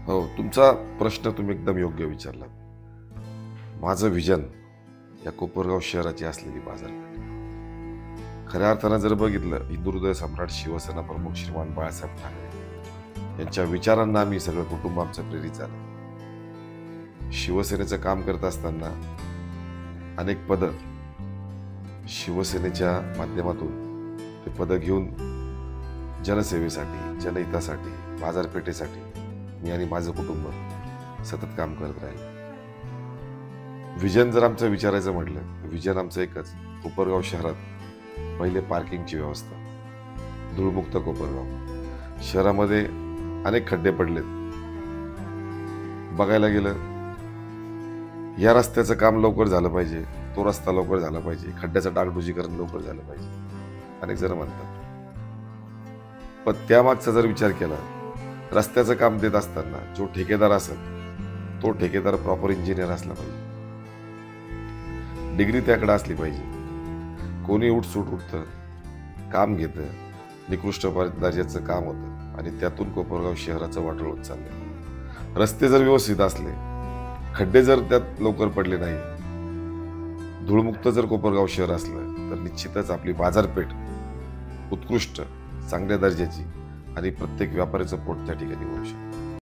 हो, तुमचा प्रश्न तुम्ही एकदम योग्य विचारला. माझं विजन या कोपरगाव शहराची असलेली बाजारपेठ. खऱ्या अर्थानं जर बघितलं, हिंदुहृदय सम्राट शिवसेना प्रमुख श्रीमान बाळासाहेब ठाकरे यांच्या विचारांना आम्ही सगळं कुटुंब आमचं प्रेरित झालं. शिवसेनेचं काम करत असताना अनेक पदं शिवसेनेच्या माध्यमातून ते पदं घेऊन जनसेवेसाठी, जनहितासाठी, बाजारपेठेसाठी मी आणि माझं कुटुंब सतत काम करत राहिलो. विजन जर आमचं विचारायचं म्हटलं तर विजन आमचं एकच, कोपरगाव शहरात पहिले पार्किंगची व्यवस्था, धूळमुक्त कोपरगाव. शहरामध्ये अनेक खड्डे पडलेत. बघायला गेलं, या रस्त्याचं काम लवकर झालं पाहिजे, तो रस्ता लवकर झाला पाहिजे, खड्ड्याचं डागडुजीकरण लवकर झालं पाहिजे, अनेक जण म्हणतात. पण त्यामागचा जर विचार केला, रस्त्याचं काम देत असताना जो ठेकेदार असेल तो ठेकेदार प्रॉपर इंजिनियर असला पाहिजे, डिग्री त्याकडे असली पाहिजे. कोणी उठसूट उठतं, काम घेतं, निकृष्ट दर्जाचं काम होतं आणि त्यातून कोपरगाव शहराचं वाटोळ होत चाललंय. रस्ते जर व्यवस्थित असले, खड्डे जर त्यात लवकर पडले नाही, धूळमुक्त जर कोपरगाव शहर असलं तर निश्चितच आपली बाजारपेठ उत्कृष्ट, चांगल्या दर्जाची आणि प्रत्येक व्यापाऱ्याचं पोट त्या ठिकाणी होऊ शकतं.